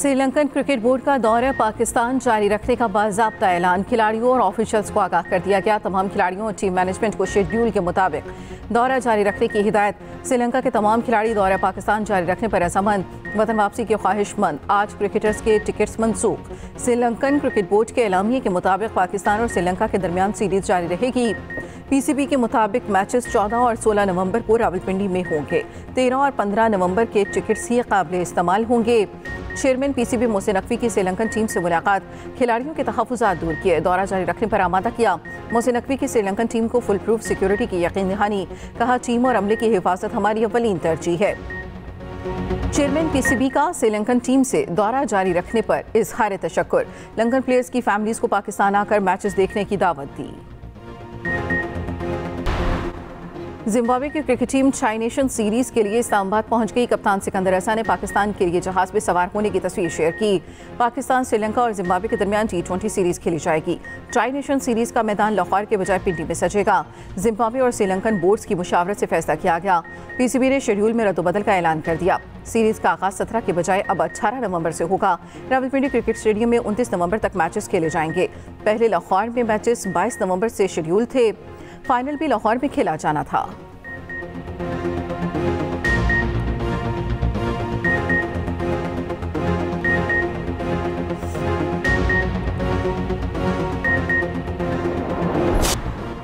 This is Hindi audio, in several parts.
श्रीलंकन क्रिकेट बोर्ड का दौरा पाकिस्तान जारी रखने का बाज़ाब्ता ऐलान। खिलाड़ियों और ऑफिशियल्स को आगाह कर दिया गया। तमाम खिलाड़ियों और टीम मैनेजमेंट को शेड्यूल के मुताबिक दौरा जारी रखने की हिदायत। श्रीलंका के तमाम खिलाड़ी दौरा पाकिस्तान जारी रखने पर रजामंद। वतन वापसी के ख्वाहिशमंद। आज क्रिकेटर्स के टिकट्स मनसूख। श्रीलंकन क्रिकेट बोर्ड के एलामिये के मुताबिक पाकिस्तान और श्रीलंका के दरमियान सीरीज जारी रहेगी। पीसीबी के मुताबिक मैचेस 14 और 16 नवंबर को रावलपिंडी में होंगे। 13 और 15 नवंबर के टिकट्स ही काबिल इस्तेमाल होंगे। चेयरमैन पीसीबी मोहसिन नकवी की श्रीलंकन टीम से मुलाकात। खिलाड़ियों के तहफ़्फ़ुज़ात दूर किए। दौरा जारी रखने पर आमादा किया। मोहसिन नकवी की श्रीलंकन टीम को फुल प्रूफ सिक्योरिटी की यकीन दहानी। कहा, टीम और अमले की हिफाजत हमारी अव्वलीन तरजीह है। चेयरमैन पीसीबी का श्रीलंकन टीम से दौरा जारी रखने पर इजहार तशक्कुर। लंकन प्लेयर्स की फैमिलीज को पाकिस्तान आकर मैचेस देखने की दावत दी। जिम्बाब्वे की cricket team tri nation series के लिए इस्लामाबाद पहुंच गई। कप्तान सिकंदर रजा ने पाकिस्तान के लिए जहाज में सवार होने की तस्वीर शेयर की। पाकिस्तान, श्रीलंका और जिम्बाब्वे के दरमियान T20 सीरीज खेली जाएगी। ट्राई नेशन सीरीज का मैदान लाहौर के बजाय पिंडी में सजेगा। जिम्बाब्वे और श्रीलंकन बोर्ड्स की मुशावरत से फैसला किया गया। पीसीबी ने शेड्यूल में रद्दोबदल का ऐलान कर दिया। सीरीज का आगाज 17 के बजाय अब 18 नवंबर से होगा। रावलपिंडी क्रिकेट स्टेडियम में 29 नवंबर तक मैचेस खेले जाएंगे। पहले लाहौर में मैचेस 22 नवंबर से शेड्यूल थे। फाइनल भी लाहौर में खेला जाना था।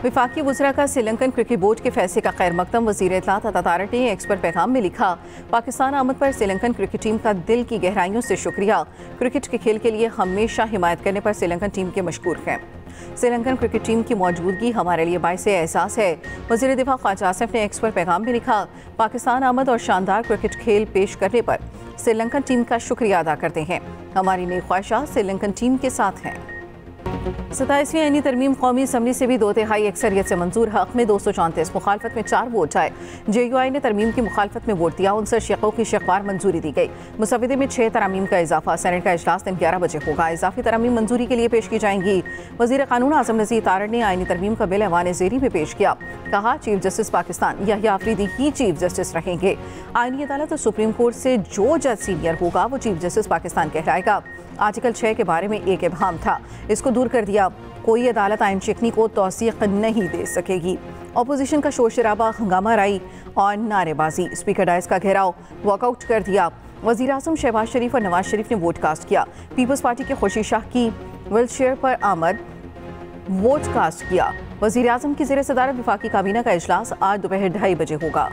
विफाकी वज़रा का श्रीलंकन क्रिकेट बोर्ड के फैसले का खैर मकदम। वज़ीर इत्तलात अता तारट ने एक्सपर्ट पैगाम में लिखा, पाकिस्तान आमद पर श्रीलंकन क्रिकेट टीम का दिल की गहराइयों से शुक्रिया। क्रिकेट के खेल के लिए हमेशा हिमायत करने पर श्रीलंकन टीम के मशकूर हैं। श्रीलंकन क्रिकेट टीम की मौजूदगी हमारे लिए बाइसे एहसास है। वज़ीर दिफा ख्वाजा आसिफ ने एक्सपर्ट पैगाम में लिखा, पाकिस्तान आमद और शानदार क्रिकेट खेल पेश करने पर श्रीलंकन टीम का शुक्रिया अदा करते हैं। हमारी नई ख्वाहिशात श्रीलंकन टीम के साथ हैं। 27वीं आईनी तरमीम कौमी असम्बली से भी 2/3 अक्सरियत से मंजूर। हक में 234, मुखालफत में 4 वोट आए। JUI ने तरमीम की मुखालफत में वोट दिया। 59 शिकों की शिकवार मंजूरी दी गई। मुसविदे में 6 तरामीम का इजाफा। सेनेट का इजलास दिन 11 बजे होगा। इजाफी तरामीम मंजूरी के लिए पेश की जाएंगी। वज़ीर कानून आज़म नज़ीर तारड़ ने आईनी तरमीम का बिल ऐवान ज़ेरी में पेश किया। कहा, चीफ जस्टिस पाकिस्तान याह्या अफरीदी ही चीफ जस्टिस रहेंगे। आईनी अदालत और सुप्रीम कोर्ट से जो जज सीनियर होगा वो चीफ जस्टिस पाकिस्तान कहलाएगा। आर्टिकल 6 के बारे में एक इबहाम था, इसको दूर कर दिया। कोई अदालत आइन शिकनी को तौसीक नहीं दे सकेगी। अपोजिशन का शोर शराबा, हंगामा राई और नारेबाजी। स्पीकर डाइस का घेराव, वॉकआउट कर दिया। वज़ीर आज़म शहबाज शरीफ और नवाज शरीफ ने वोट कास्ट किया। पीपल्स पार्टी के खुर्शीद शाह की व्हीलचेयर पर आमद, वोट कास्ट किया। वज़ीर आज़म की ज़ेर सदारत वफाकी काबीना का इजलास आज दोपहर 2:30 बजे होगा।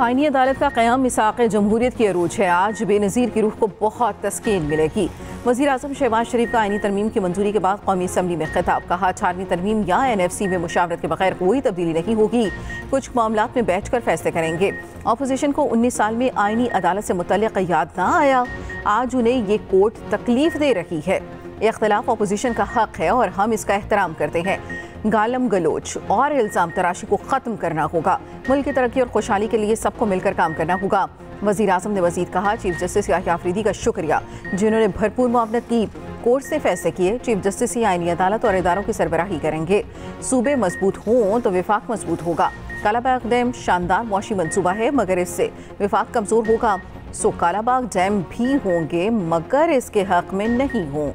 आईनी अदालत का क़याम मिसाक़ जमहूरियत की अरूज है। आज बेनज़ीर की रूह को बहुत तस्कीन मिलेगी। वज़ीर आज़म शहबाज शरीफ का आईनी तरमीम की मंजूरी के बाद कौमी असम्बली में खिताब। कहा, 18वीं तरमीम या NFC में मुशावरत के बगैर कोई तब्दीली नहीं होगी। कुछ मामलात में बैठ कर फैसले करेंगे। अपोजिशन को 19 साल में आईनी अदालत से मुतल्लिक़ याद ना आया। आज उन्हें ये कोर्ट तकलीफ दे रही है। इख्तिलाफ अपोजिशन का हक है और हम इसका एहतराम करते हैं। गालम गलोच और इल्ज़ाम तराशी को ख़त्म करना होगा। मुल्क की तरक्की और खुशहाली के लिए सबको मिलकर काम करना होगा। वज़ीर आज़म ने मज़ीद कहा, चीफ जस्टिस याह्या अफरीदी का शुक्रिया जिन्होंने भरपूर मुआवनत की। कोर्ट से फैसले किए। चीफ जस्टिस ही आईनी अदालत और इदारों की सरबराही करेंगे। सूबे मजबूत हों तो विफाक मजबूत होगा। कालाबाग डैम शानदार मौशी मनसूबा है, मगर इससे विफाक कमज़ोर होगा। सो कालाबाग डैम भी होंगे मगर इसके हक में नहीं हों।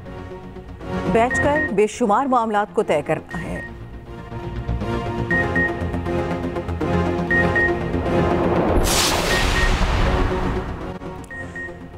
बैठकर बेशुमार मामलात को तय करना है।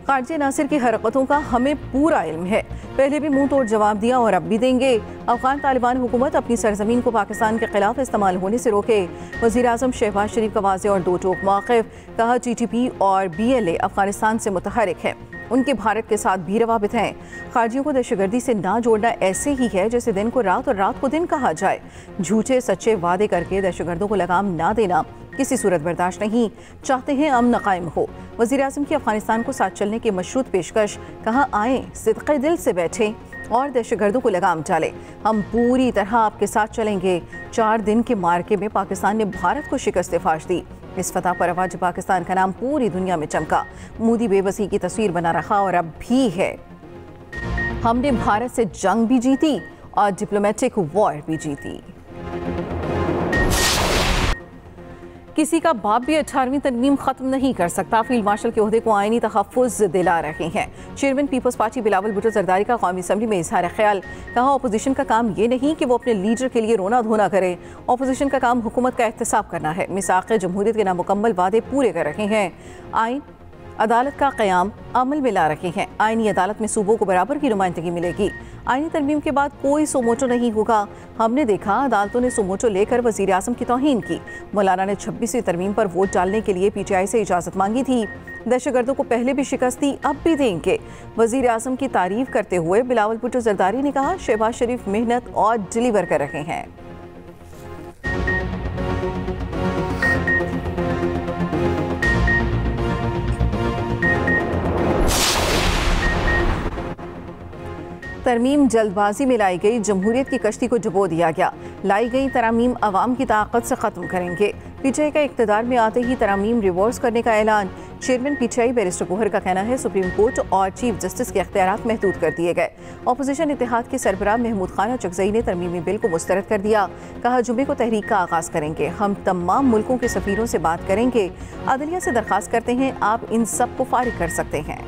खारजी नासिर की हरकतों का हमें पूरा इल्म है। पहले भी मुंह तोड़ जवाब दिया और अब भी देंगे। अफगान तालिबान हुकूमत अपनी सरजमीन को पाकिस्तान के खिलाफ इस्तेमाल होने से रोके। वज़ीर आज़म शहबाज शरीफ का वाज़ेह और दो टोक मौक़िफ़। कहा, TTP और BLA अफगानिस्तान से मुतहरिक है। उनके भारत के साथ भी रवाबित हैं। खारजियों को दहशतगर्दी से ना जोड़ना ऐसे ही है जैसे दिन को रात और रात को दिन कहा जाए। झूठे सच्चे वादे करके दहशतगर्दों को लगाम ना देना किसी सूरत बर्दाश्त नहीं। चाहते हैं अमन कायम हो। वज़ीर आज़म की अफगानिस्तान को साथ चलने की मशरूत पेशकश। कहा, आएँ सिद्क़े दिल से बैठें और दहशतगर्दों को लगाम डालें। हम पूरी तरह आपके साथ चलेंगे। 4 दिन के मार्के में पाकिस्तान ने भारत को शिकस्त फाश दी। इस फतह पर अवाज पाकिस्तान का नाम पूरी दुनिया में चमका। मोदी बेबसी की तस्वीर बना रहा और अब भी है। हमने भारत से जंग भी जीती और डिप्लोमेटिक वॉर भी जीती। किसी का बाप भी 18वीं तरमीम खत्म नहीं कर सकता, फील्ड मार्शल के ओहदे को आईनी तहफ़्फ़ुज़ दिला रहे हैं। Chairman peoples party Bilawal Bhutto Zardari का कौमी असम्बली में इजहार ख्याल। कहा, अपोजिशन का काम ये नहीं कि वो अपने लीडर के लिए रोना धोना करे, अपोजिशन का काम हुकूमत का एहतसाब करना है। मिसाक़ जमहूरियत के नामुकम्मल वादे पूरे कर रहे हैं। आइन अदालत का क़याम अमल में ला रहे हैं। आइनी अदालत में सूबों को बराबर की नुमाइंदगी मिलेगी। आइनी तरमीम के बाद कोई सोमोटो नहीं होगा। हमने देखा अदालतों ने सोमोटो लेकर वज़ीर आज़म की तौहीन की। मौलाना ने 26वीं तरमीम पर वोट डालने के लिए PTI से इजाज़त मांगी थी। दहशतगर्दों को पहले भी शिकस्त दी, अब भी देंगे। वज़ीर आज़म की तारीफ करते हुए बिलावल भुट्टो जरदारी ने कहा, शहबाज शरीफ मेहनत और डिलीवर कर रहे हैं। तरमीम जल्दबाजी में लाई गई, जमहूरियत की कश्ती को डुबो दिया गया। लाई गई तरामीम अवाम की ताकत से ख़त्म करेंगे। PTI का इक़्तिदार में आते ही तरामीम रिवर्स करने का ऐलान। चेयरमैन PTI बैरिस्टर गोहर का कहना है, सुप्रीम कोर्ट और चीफ जस्टिस के इख्तियारात महदूद कर दिए गए। अपोजिशन इत्तेहाद के सरबराह महमूद खान चकजई ने तरमीमी बिल को मुस्तरद कर दिया। कहा, जुमे को तहरीक का आगाज़ करेंगे। हम तमाम मुल्कों के सफ़ीरों से बात करेंगे। अदलिया से दरख्वास्त करते हैं, आप इन सब को फारिग कर सकते हैं।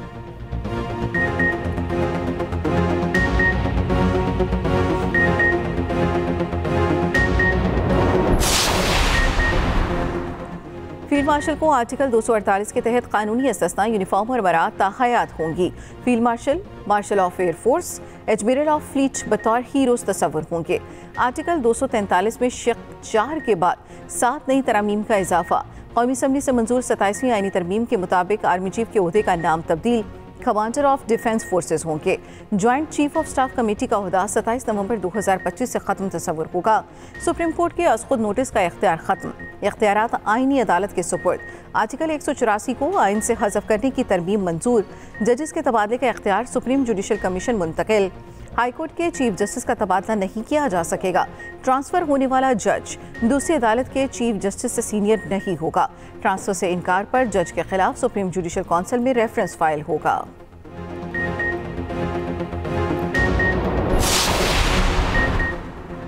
फील्ड मार्शल को आर्टिकल 248 के तहत कानूनी इस्तिस्ना, यूनिफॉर्म और बरात ताहयात होंगी। Field marshal, marshal of air force, admiral of fleet बतौर हीरोज तस्वुर होंगे। आर्टिकल 243 में शिक 4 के बाद 7 नई तरामीम का इजाफा। कौमी असम्बली से मंजूर 27वीं आईनी तरमीम के मुताबिक आर्मी चीफ के ओहदे का नाम तब्दील, कमांडर ऑफ डिफेंस फोर्सेज होंगे। Joint chief of staff committee का ओहदा 27 नवंबर 2025 से ख़त्म तस्वुर होगा। सुप्रीम कोर्ट के अज़ खुद नोटिस का इख्तियार ख़त्म, इख्तियारात आईनी अदालत के सुपुर्द। आर्टिकल 184 को आइन से हज़फ करने की तरमीम मंजूर। जजेस के तबादले का इख्तियार सुप्रीम जुडिशल कमीशन मुंतकिल। हाईकोर्ट के चीफ जस्टिस का तबादला नहीं किया जा सकेगा। ट्रांसफ़र होने वाला जज दूसरी अदालत के चीफ जस्टिस से सीनियर नहीं होगा। ट्रांसफ़र से इनकार पर जज के खिलाफ सुप्रीम जुडिशल काउंसिल में रेफरेंस फाइल होगा।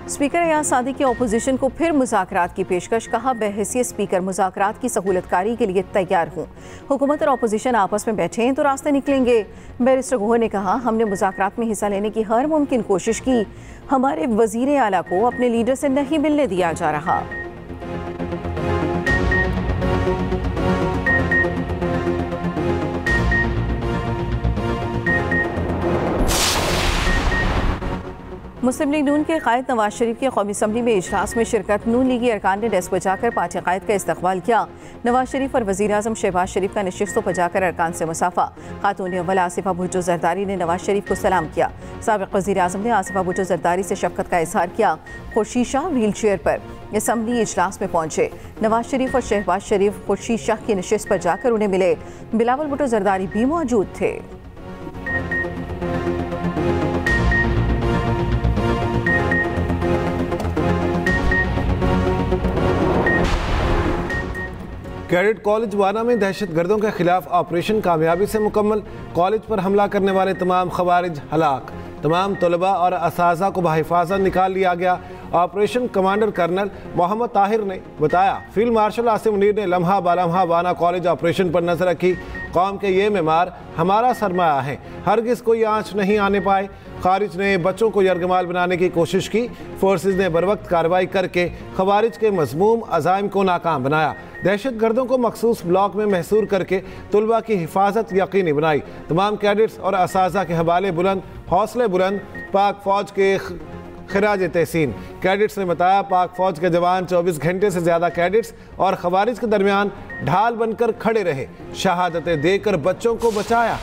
स्पीकर अयाज सादी की अपोजिशन को फिर मुज़ाकरात की पेशकश। कहा, बहैसियत स्पीकर मुज़ाकरात की सहूलतकारी के लिए तैयार हूँ। हुकूमत और अपोजिशन आपस में बैठें तो रास्ते निकलेंगे। बैरिस्टर गोहर ने कहा, हमने मुज़ाकरात में हिस्सा लेने की हर मुमकिन कोशिश की। हमारे वज़ीर आला को अपने लीडर से नहीं मिलने दिया जा रहा। मुस्लिम लीग नून के कायद नवाज शरीफ के कौमी असम्बली में इजलास में शिरकत। नून लीगी अरकान ने डेस्क बजाकर पार्टी कायद का इस्तकबाल किया। नवाज शरीफ और वज़ीर आज़म शहबाज शरीफ का नशिस्तों पर जाकर अरकान से मुसाफा। खातून अव्वल आसिफा भुट्टो जरदारी ने नवाज शरीफ को सलाम किया। साबिक़ वज़ीर आज़म ने आसिफा भुट्टो जरदारी से शफ़क़त का इजहार किया। खुर्शीद शाह व्हील चेयर पर असम्बली इजलास में पहुंचे। नवाज शरीफ और शहबाज शरीफ खुर्शीद शाह की नशिस्त पर जाकर उन्हें मिले। बिलावल भुट्टो जरदारी भी मौजूद थे। कैडेट कॉलेज वाना में दहशतगर्दों के खिलाफ ऑपरेशन कामयाबी से मुकम्मल। कॉलेज पर हमला करने वाले तमाम खवारिज हलाक। तमाम तलबा और असातिज़ा को बहिफाजत निकाल लिया गया। Operation commander colonel Mohammad Tahir ने बताया, फील्ड मार्शल आसिम मुनीर ने लम्हा बालम्हा वाना कॉलेज ऑपरेशन पर नजर रखी। कौम के ये मेमार हमारा सरमाया है, हरगिज़ कोई आँच नहीं आने पाए। खारिज ने बच्चों को यरगमाल बनाने की कोशिश की। फोर्सेज ने बरवक्त कार्रवाई करके खवारिज के मज़मूम अज़ाइम को नाकाम बनाया। दहशतगर्दों को मखसूस ब्लॉक में महसूर करके तलबा की हिफाजत यकीनी बनाई। तमाम कैडेट्स और असातिज़ा के हवाले बुलंद, हौसले बुलंद। पाक फ़ौज के खिराज तहसीन। कैडेट्स ने बताया, पाक फ़ौज के जवान 24 घंटे से ज़्यादा कैडेट्स और खवारिज के दरमियान ढाल बनकर खड़े रहे। शहादतें देकर बच्चों को बचाया।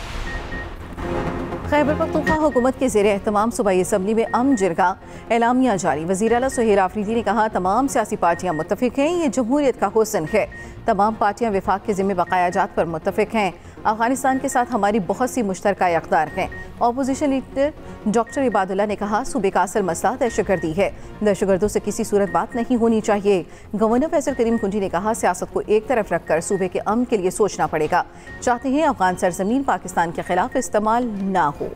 खैबर पख्तूनख्वा हुकूमत के ज़ेर एहतमाम सूबाई असम्बली में अमन जिरगा एलामिया जारी। वज़ीर आला सुहेल आफरीदी ने कहा, तमाम सियासी पार्टियाँ मुत्तफ़िक हैं, ये जमहूरियत का हुस्न है। तमाम पार्टियाँ विफाक के ज़िम्मे बकायाजात पर मुत्तफ़िक हैं। अफ़गानिस्तान के साथ हमारी बहुत सी मुश्तरका इक़दार हैं। अपोजिशन लीडर डॉक्टर इबादुल्ला ने कहा, सूबे का असल मसला दहशतगर्दी है। दहशतगर्दों से किसी सूरत बात नहीं होनी चाहिए। गवर्नर फैसल करीम कुंजी ने कहा, सियासत को एक तरफ रखकर सूबे के अमन के लिए सोचना पड़ेगा। चाहते हैं अफ़गान सरजमीन पाकिस्तान के खिलाफ इस्तेमाल ना हो।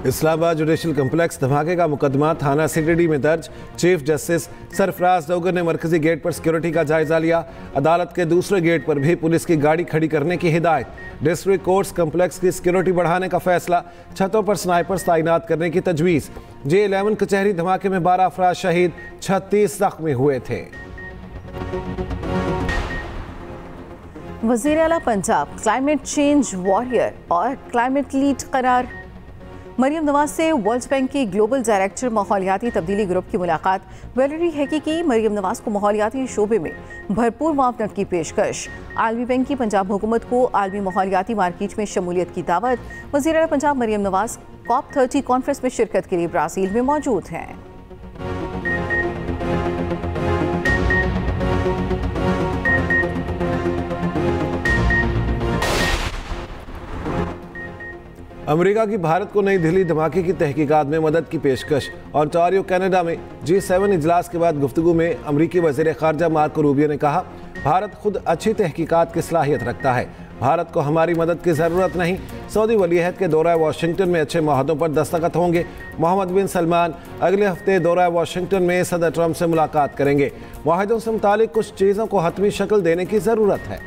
इस्लामाबाद जुडिशल कम्प्लेक्स धमाके का मुकदमा थाना सीटीडी में दर्ज। चीफ जस्टिस सरफराज दोगर ने मरकजी गेट पर सिक्योरिटी का जायजा लिया। अदालत के दूसरे गेट पर भी पुलिस की गाड़ी खड़ी करने की हिदायत। डिस्ट्रिक्ट कोर्ट्स कम्प्लेक्स की सिक्योरिटी बढ़ाने का फैसला। छतों पर स्नाइपर्स तैनात करने की तजवीज़। J11 कचहरी धमाके में 12 अफराद शहीद, 36 जख्मी हुए थे। वज़ीर आला पंजाब क्लाइमेट चेंज वॉरियर और क्लाइमेट लीड करार। मरियम नवाज से वर्ल्ड बैंक की ग्लोबल डायरेक्टर माहौलियाती तब्दीली ग्रुप की मुलाकात। वैलेरी हैकी की मरियम नवाज को माहौलियाती शोबे में भरपूर मुआवनत की पेशकश। आलमी बैंक की पंजाब हुकूमत को आलमी माहौलियाती मार्केट में शमूलियत की दावत। वज़ीर आला पंजाब मरियम नवाज COP30 कॉन्फ्रेंस में शिरकत के लिए ब्राज़ील में मौजूद हैं। अमेरिका की भारत को नई दिल्ली धमाके की तहकीकात में मदद की पेशकश। ओंटारियो कनाडा में G7 इजलास के बाद गुफ्तगू में अमरीकी वज़ीर ख़ारजा मार्को रूबियो ने कहा, भारत खुद अच्छी तहकीकात की सलाहियत रखता है, भारत को हमारी मदद की ज़रूरत नहीं। सऊदी वलीअहद के दौरा वाशिंगटन में अच्छे मुआहदों पर दस्तखत होंगे। मोहम्मद बिन सलमान अगले हफ्ते दौरा वाशिंगटन में सदर ट्रंप से मुलाकात करेंगे। मुआहदों से मुतालिक कुछ चीज़ों को हतमी शक्ल देने की ज़रूरत है।